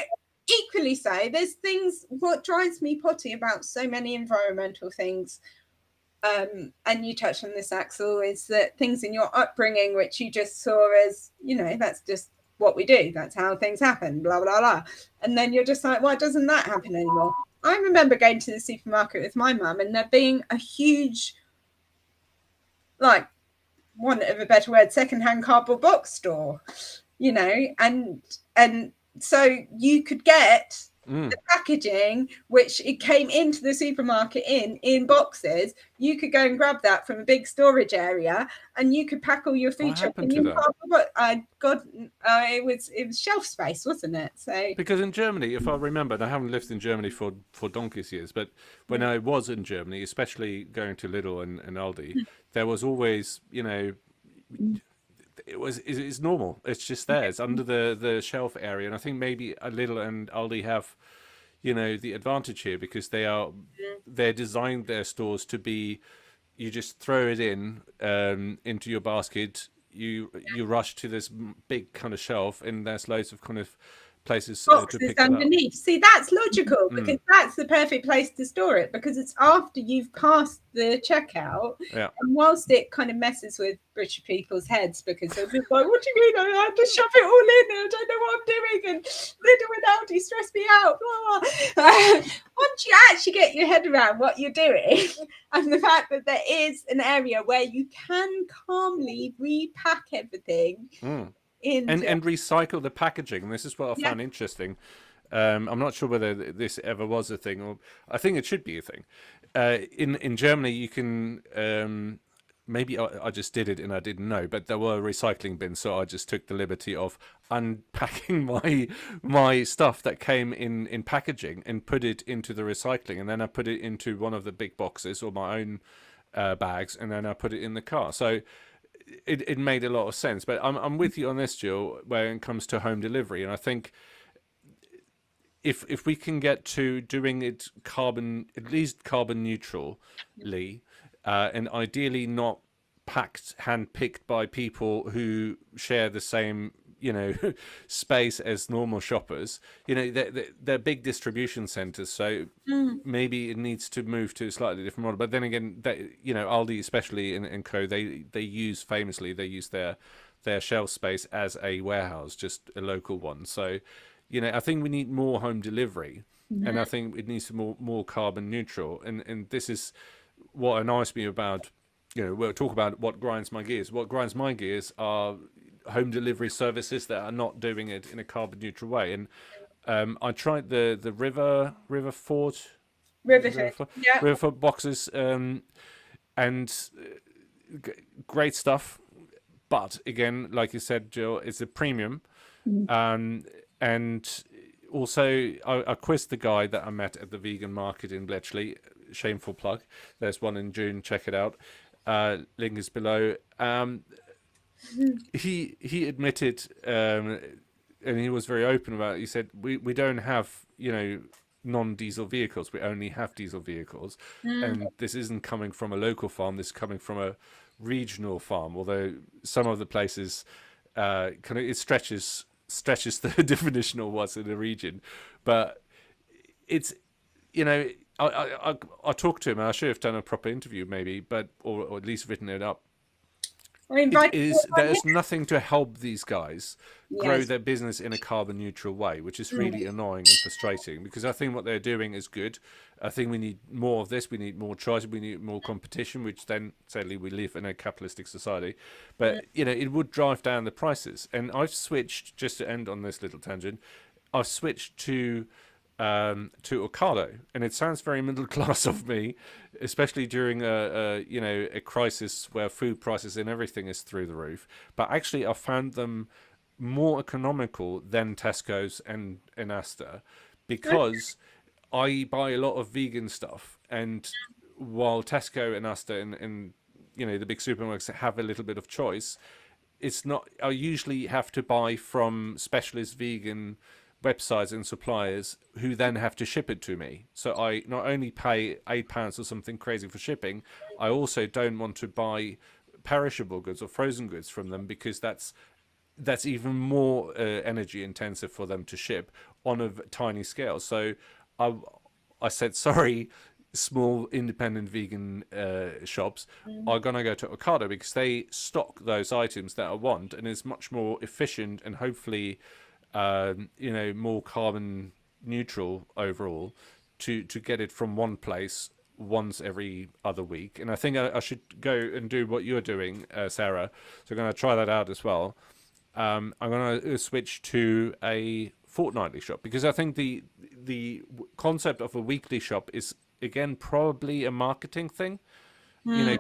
equally so, there's things, what drives me potty about so many environmental things, and you touched on this, Axel, is that things in your upbringing which you just saw as, you know, that's just what we do, that's how things happen, blah blah blah, and then you're just like, why doesn't that happen anymore? I remember going to the supermarket with my mum and there being a huge, like, want of a better word, secondhand cardboard box store, you know, and so you could get the packaging, which it came into the supermarket in boxes. You could go and grab that from a big storage area, and you could pack all your food What shopping happened to in that? it was shelf space, wasn't it? So Because in Germany, if I remember, and I haven't lived in Germany for donkey's years, but when I was in Germany, especially going to Lidl and Aldi, there was always, you know, it's normal. It's just there. It's under the shelf area, and I think maybe a Lidl and Aldi have, you know, the advantage here because they're designed their stores to be, you just throw it in into your basket. You rush to this big kind of shelf, and there's loads of kind of places to boxes pick that up. underneath. See, that's logical because that's the perfect place to store it, because it's after you've passed the checkout. Yeah. And whilst it kind of messes with British people's heads because they're just like, what do you mean? I have to shove it all in and I don't know what I'm doing, and Lidl and Aldi stress me out. Blah, blah. Once you actually get your head around what you're doing and the fact that there is an area where you can calmly repack everything. And recycle the packaging. This is what I found interesting. I'm not sure whether this ever was a thing, or I think it should be a thing. In Germany, you can maybe I just did it and I didn't know, but there were recycling bins, so I just took the liberty of unpacking my stuff that came in packaging and put it into the recycling, and then I put it into one of the big boxes or my own bags, and then I put it in the car. So it made a lot of sense. But I'm with you on this, Jill, when it comes to home delivery, and I think if we can get to doing it at least carbon neutrally, and ideally not hand-picked by people who share the same, you know, space as normal shoppers. You know, they're big distribution centers, so maybe it needs to move to a slightly different model. But then again, you know, Aldi especially and Co, they use their shelf space as a warehouse, just a local one. So, you know, I think we need more home delivery, and I think it needs to be more carbon neutral. And this is what annoys me about, you know, we'll talk about what grinds my gears. What grinds my gears are home delivery services that are not doing it in a carbon neutral way. And I tried the Riverford boxes, and great stuff. But again, like you said, Jill, it's a premium. And also, I quizzed the guy that I met at the vegan market in Bletchley. Shameful plug. There's one in June. Check it out. Link is below. He admitted, and he was very open about it. He said, we don't have, you know, non-diesel vehicles. We only have diesel vehicles. And this isn't coming from a local farm. This is coming from a regional farm. Although some of the places, it stretches the definition of what's in a region. But it's, you know, I talked to him, and I should have done a proper interview maybe, but or at least written it up. There's nothing to help these guys grow their business in a carbon neutral way, which is really annoying and frustrating, because I think what they're doing is good. I think we need more of this. We need more choice. We need more competition, which then sadly we live in a capitalistic society. But you know, it would drive down the prices. And I've switched, just to end on this little tangent, I've switched to Ocado, and it sounds very middle class of me, especially during a crisis where food prices and everything is through the roof. But actually, I found them more economical than Tesco's and Asda, because I buy a lot of vegan stuff, and while Tesco and Asda and you know, the big supermarkets have a little bit of choice, it's not. I usually have to buy from specialist vegan websites and suppliers who then have to ship it to me. So I not only pay £8 or something crazy for shipping, I also don't want to buy perishable goods or frozen goods from them, because that's that's even more energy intensive for them to ship on a tiny scale. So I said, sorry, small independent vegan shops are going to go to Ocado because they stock those items that I want, and it's much more efficient and hopefully, more carbon neutral overall to get it from one place once every other week. And I think I should go and do what you're doing, Sarah. So I'm going to try that out as well. I'm going to switch to a fortnightly shop because I think the concept of a weekly shop is again probably a marketing thing.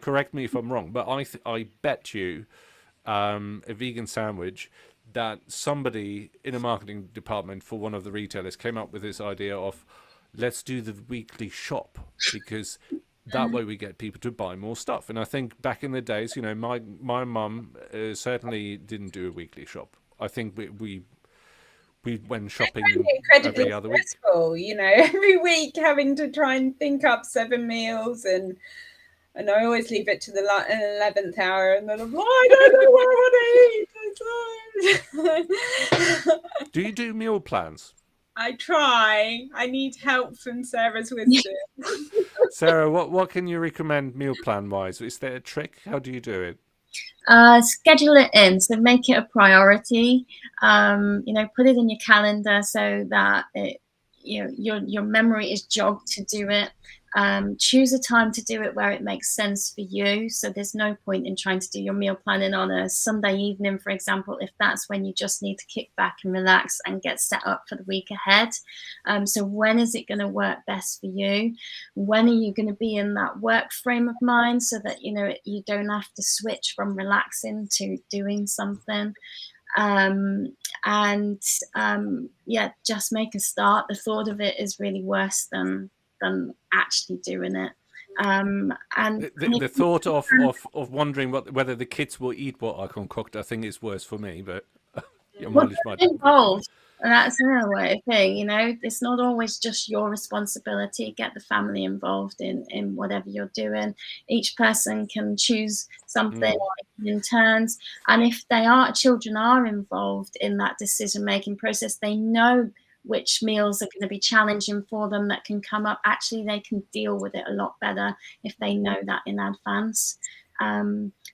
Correct me if I'm wrong, but I bet you a vegan sandwich that somebody in a marketing department for one of the retailers came up with this idea of let's do the weekly shop because that way we get people to buy more stuff. And I think back in the days, my mum certainly didn't do a weekly shop. I think we went shopping Incredibly every other week. stressful, every week having to try and think up 7 meals, and I always leave it to the 11th hour, and then I'm like, I don't know what I want to eat. Do you do meal plans? I try. I need help from Sarah's wisdom. Sarah, what can you recommend meal plan wise? Is there a trick? How do you do it? Schedule it in, so make it a priority. Put it in your calendar so that your memory is jogged to do it. Choose a time to do it where it makes sense for you. So there's no point in trying to do your meal planning on a Sunday evening, for example, if that's when you just need to kick back and relax and get set up for the week ahead. So when is it going to work best for you? When are you going to be in that work frame of mind so that, you don't have to switch from relaxing to doing something? Just make a start. The thought of it is really worse than actually doing it. And the thought of wondering whether the kids will eat what I concoct, I think is worse for me. But your mileage might be involved. And that's another way of thing. It's not always just your responsibility. Get the family involved in whatever you're doing. Each person can choose something in turns, and if children are involved in that decision making process, they know which meals are going to be challenging for them that can come up. Actually, they can deal with it a lot better if they know that in advance.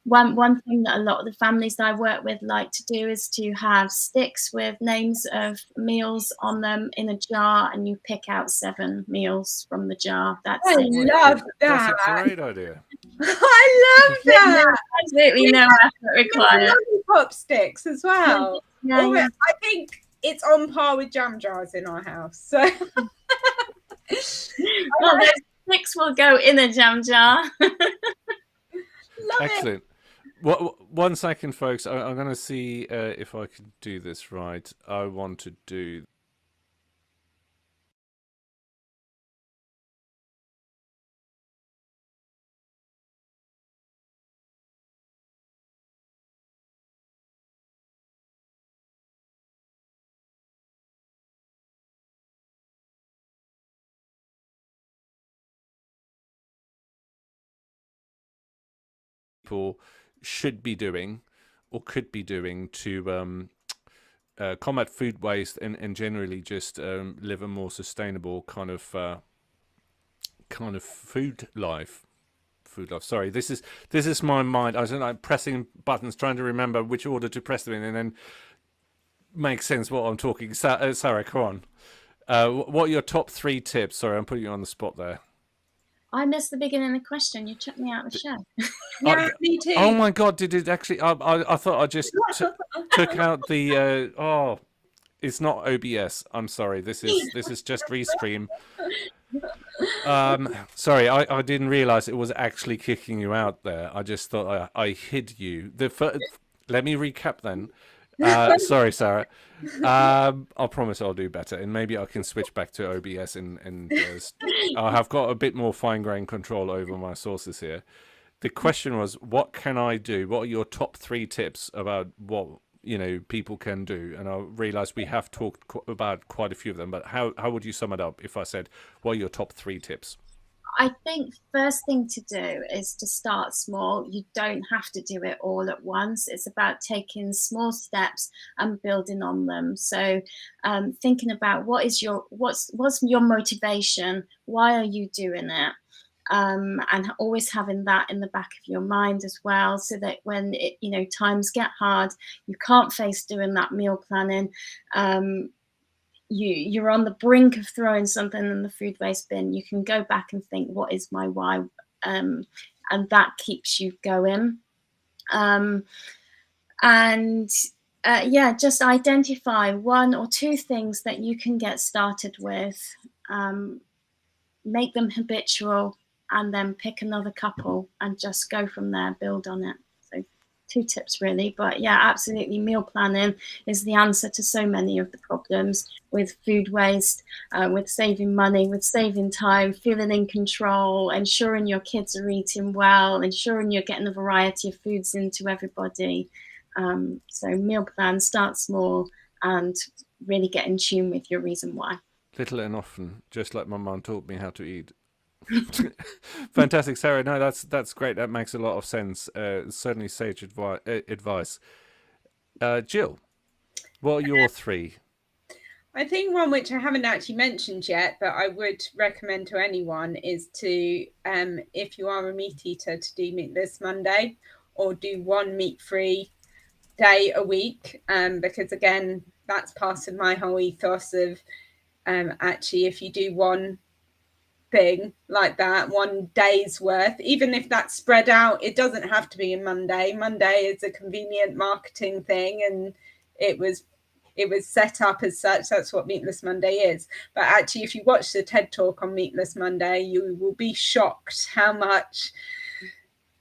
One thing that a lot of the families that I work with like to do is to have sticks with names of meals on them in a jar, and you pick out 7 meals from the jar. I love that. That's a great idea. I love that. Absolutely no effort required. Lollipop sticks as well. Yeah. I think it's on par with jam jars in our house. So well, those sticks will go in a jam jar. Excellent. One second, folks. I'm going to see if I can do this right. I want to do. People should be doing or could be doing to combat food waste and generally just live a more sustainable kind of food life. Sorry, this is my mind. I was like pressing buttons, trying to remember which order to press them in, and then make sense what I'm talking. Sarah, come on. What are your top 3 tips? Sorry, I'm putting you on the spot there. I missed the beginning of the question. You took me out of the show. Yeah, me too. Oh my God! Did it actually? I thought I just took out the. It's not OBS. I'm sorry. This is just Restream. Sorry, I didn't realize it was actually kicking you out there. I just thought I hid you. Let me recap then. Sorry, Sarah. I'll promise I'll do better, and maybe I can switch back to OBS and I have got a bit more fine-grained control over my sources here. The question was, what can I do? What are your top 3 tips about what people can do? And I realized we have talked about quite a few of them, but how would you sum it up if I said, what are your top 3 tips? I think first thing to do is to start small. You don't have to do it all at once. It's about taking small steps and building on them. So thinking about what's your motivation? Why are you doing it? And always having that in the back of your mind as well, so that when times get hard, you can't face doing that meal planning. You're on the brink of throwing something in the food waste bin, you can go back and think, what is my why? And that keeps you going. Just identify 1 or 2 things that you can get started with, make them habitual, and then pick another couple and just go from there, build on it. 2 tips really, but yeah, absolutely, meal planning is the answer to so many of the problems with food waste, with saving money, with saving time, feeling in control, ensuring your kids are eating well, ensuring you're getting a variety of foods into everybody. So meal plan, start small, and really get in tune with your reason why. Little and often, just like my mum taught me how to eat. Fantastic, Sarah. No, that's great. That makes a lot of sense. Certainly sage advice. Jill, what are your 3? I think one which I haven't actually mentioned yet, but I would recommend to anyone is to, if you are a meat eater, to do Meatless Monday, or do 1 meat-free day a week, because again, that's part of my whole ethos of actually, if you do 1 thing like that, 1 day's worth, even if that's spread out, it doesn't have to be a Monday. Monday is a convenient marketing thing, and it was set up as such. That's what Meatless Monday is. But actually, if you watch the TED Talk on Meatless Monday, you will be shocked how much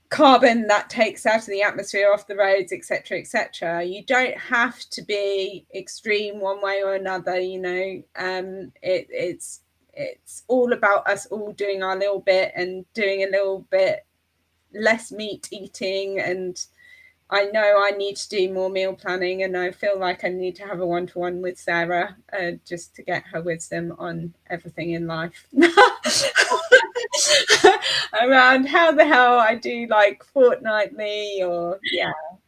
carbon that takes out of the atmosphere, off the roads, etc., etc. You don't have to be extreme one way or another. It's all about us all doing our little bit and doing a little bit less meat eating. And I know I need to do more meal planning, and I feel like I need to have a 1-to-1 with Sarah, just to get her wisdom on everything in life. Around how the hell I do like fortnightly, or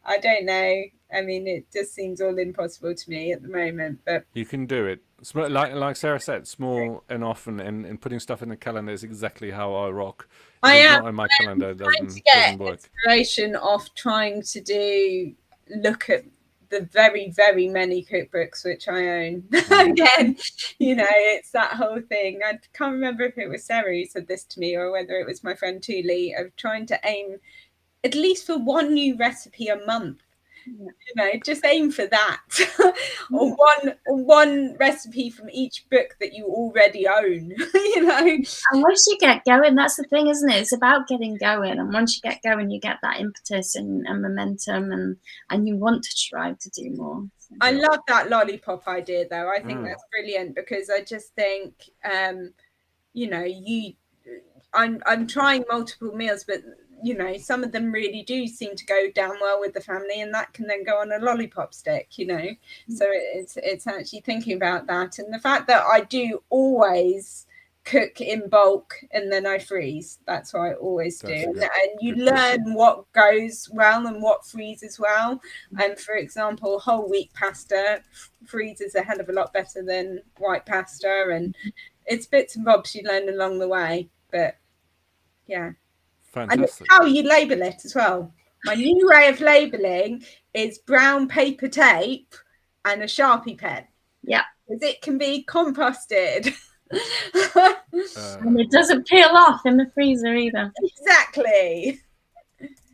I don't know. I mean, it just seems all impossible to me at the moment, but you can do it. Like Sarah said, small and often, and putting stuff in the calendar is exactly how I rock. If it's not in my calendar, it doesn't work. Inspiration of trying to look at the very, very many cookbooks which I own. Again, it's that whole thing. I can't remember if it was Sarah who said this to me, or whether it was my friend Thule, of trying to aim at least for 1 new recipe a month. Just aim for that. Or one recipe from each book that you already own. And once you get going, that's the thing, isn't it? It's about getting going, and once you get going, you get that impetus and momentum, and you want to strive to do more. So. I love that lollipop idea, though. I think that's brilliant, because I just think I'm trying multiple meals, but some of them really do seem to go down well with the family, and that can then go on a lollipop stick, So it's actually thinking about that, and the fact that I do always cook in bulk and then I freeze. That's what I always do. And you learn what goes well and what freezes well. And for example, whole wheat pasta freezes a hell of a lot better than white pasta, and it's bits and bobs you learn along the way. But yeah. Fantastic. And it's how you label it as well. My new way of labeling is brown paper tape and a Sharpie pen. Yeah. Because it can be composted. And it doesn't peel off in the freezer either. Exactly.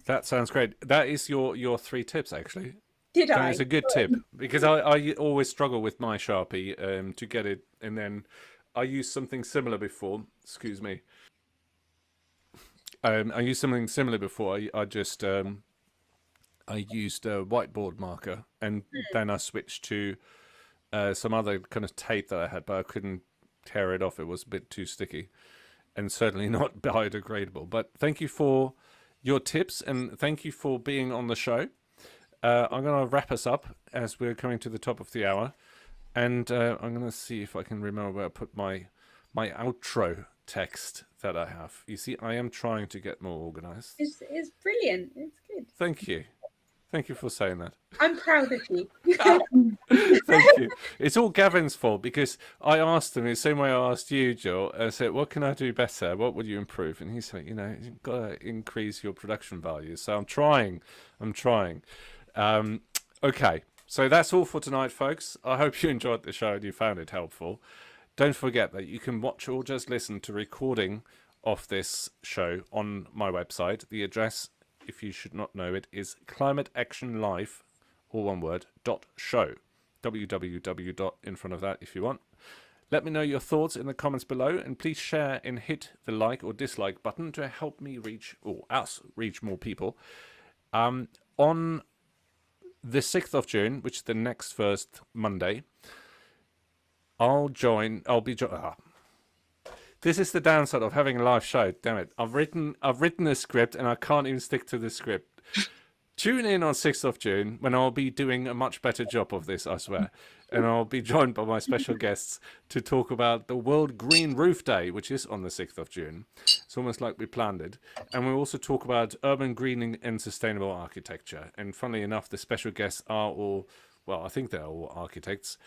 That sounds great. That is your 3 tips, actually. Did I? That is a good tip, because I always struggle with my Sharpie to get it, and then I used something similar before. Excuse me. I used something similar before. I just I used a whiteboard marker, and then I switched to some other kind of tape that I had, but I couldn't tear it off. It was a bit too sticky, and certainly not biodegradable. But thank you for your tips, and thank you for being on the show. I'm going to wrap us up as we're coming to the top of the hour, and I'm going to see if I can remember where I put my my outro text that I have. You see, I am trying to get more organized. It's brilliant. It's good. Thank you. Thank you for saying that. I'm proud of you. Thank you. It's all Gavin's fault because I asked him the same way I asked you, Jill. I said, "What can I do better? What would you improve?" And he said, "You've got to increase your production value." So I'm trying. Okay, so that's all for tonight, folks. I hope you enjoyed the show and you found it helpful. Don't forget that you can watch or just listen to recording of this show on my website. The address, if you should not know it, is climateactionlife, all one word, .show. www. In front of that if you want. Let me know your thoughts in the comments below, and please share and hit the like or dislike button to help me reach, or us reach more people. On the 6th of June, which is the next first Monday, This is the downside of having a live show. Damn it! I've written a script and I can't even stick to the script. Tune in on 6th of June when I'll be doing a much better job of this, I swear. And I'll be joined by my special guests to talk about the World Green Roof Day, which is on the 6th of June. It's almost like we planned it. And we'll also talk about urban greening and sustainable architecture. And funnily enough, the special guests are all, well, I think they're all architects.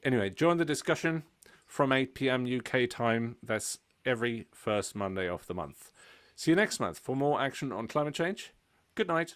Anyway, join the discussion from 8 p.m. UK time. That's every first Monday of the month. See you next month for more action on climate change. Good night.